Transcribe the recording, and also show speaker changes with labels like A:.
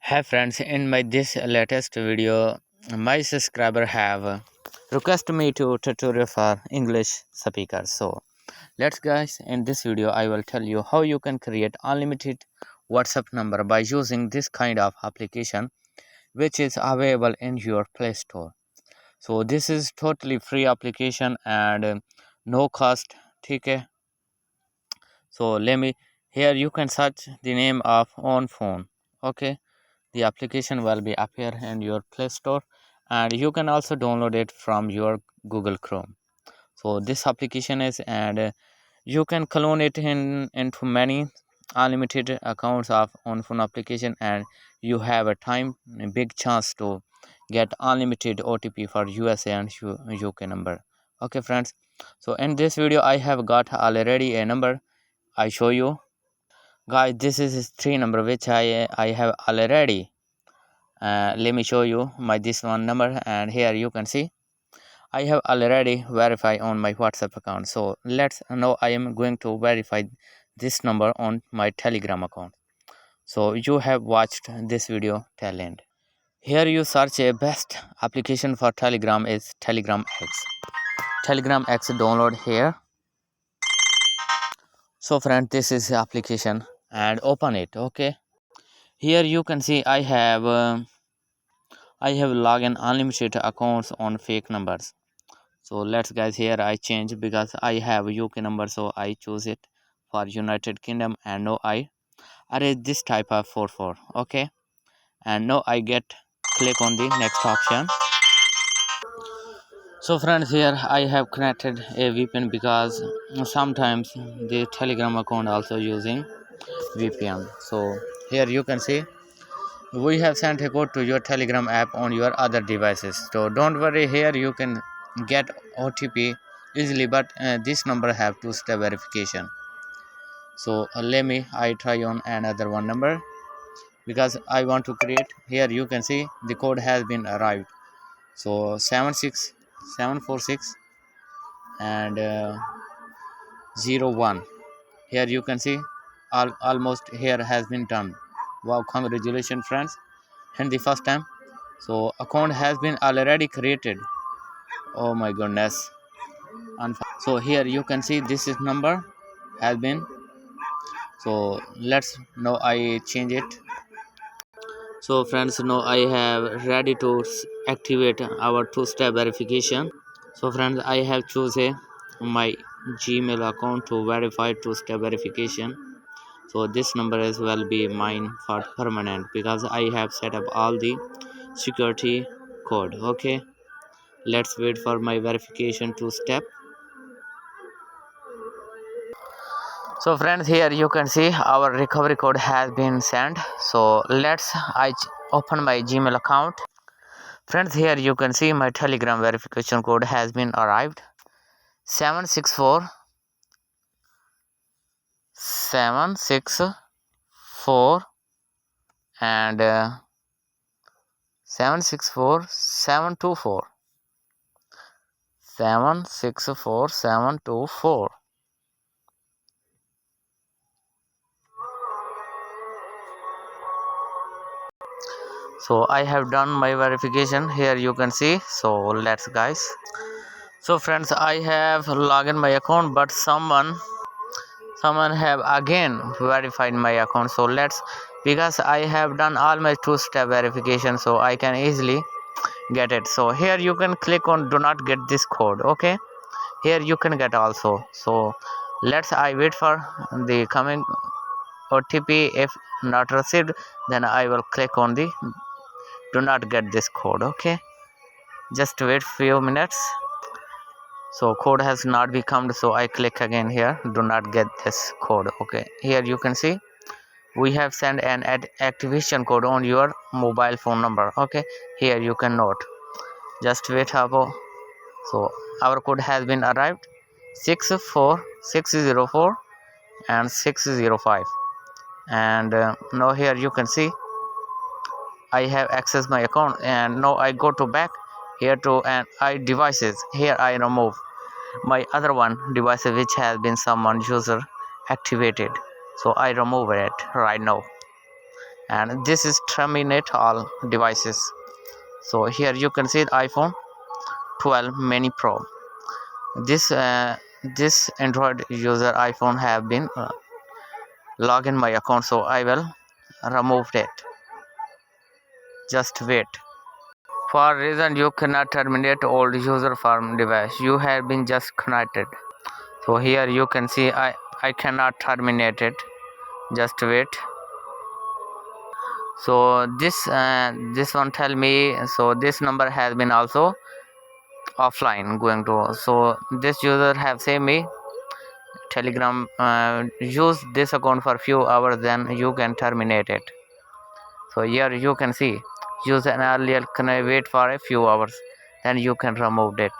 A: Hi friends, in my this latest video, my subscriber have requested me to tutorial for English speakers. So let's guys, in this video I will tell you how you can create unlimited WhatsApp number by using this kind of application which is available in your Play Store. So this is totally free application and no cost. Okay. So let me here you can search the name of on phone. Okay, the application will be appear in your Play Store and you can also download it from your Google Chrome. So this application is and you can clone it into many unlimited accounts of on phone application and you have a big chance to get unlimited OTP for USA and UK number. Okay friends, so in this video I have got already a number. I show you guys, this is three number which I have already. Let me show you my this one number and here you can see I have already verified on my WhatsApp account. So let's now I am going to verify this number on my Telegram account. So you have watched this video till end. Here you search a best application for Telegram is Telegram X. Telegram X download here. So friend, this is the application and open it. Okay, here you can see I have login unlimited accounts on fake numbers. So let's guys, here I change because I have UK number, so I choose it for United Kingdom and now I arrange this type of 44. Okay, and now I get click on the next option. So friends, here I have connected a VPN because sometimes the Telegram account also using VPN. So here you can see we have sent a code to your Telegram app on your other devices. So don't worry, here you can get OTP easily, but this number have two-step verification. So let me I try on another one number because I want to create. Here you can see the code has been arrived. So 76746 and 01. Here you can see almost here has been done. Wow, congratulations friends, and the first time. So account has been already created. Oh my goodness. So here you can see this is number has been. So let's now I change it. So friends, now I have ready to activate our two-step verification. So friends, I have chosen my Gmail account to verify two-step verification. So this number as well be mine for permanent because I have set up all the security code. Okay, let's wait for my verification two step. So friends, here you can see our recovery code has been sent. So let's open my Gmail account. Friends, here you can see my Telegram verification code has been arrived. 764 and 724 So I have done my verification. Here you can see. So let's guys. So friends, I have logged in my account, but someone have again verified my account. So let's, because I have done all my two-step verification, so I can easily get it. So here you can click on do not get this code. Okay, here you can get also. So let's I wait for the coming OTP. If not received, then I will click on the do not get this code. Okay, just wait few minutes. So code has not become, so I click again here do not get this code. Okay, here you can see we have sent an activation code on your mobile phone number. Okay, here you can note, just wait about. So our code has been arrived 64604 and 605 and now here you can see I have accessed my account and now I go to back here to and I devices. Here I remove my other one device which has been someone user activated, so I remove it right now and this is terminate all devices. So here you can see the iPhone 12 mini Pro. This Android user iPhone have been log in my account, so I will remove it. Just wait. For reason you cannot terminate old user from device, you have been just connected. So here you can see I cannot terminate it. Just wait. So this one tell me, so this number has been also offline going to, so this user have say me Telegram use this account for few hours, then you can terminate it. So here you can see use an earlier, can I wait for a few hours, then you can remove it.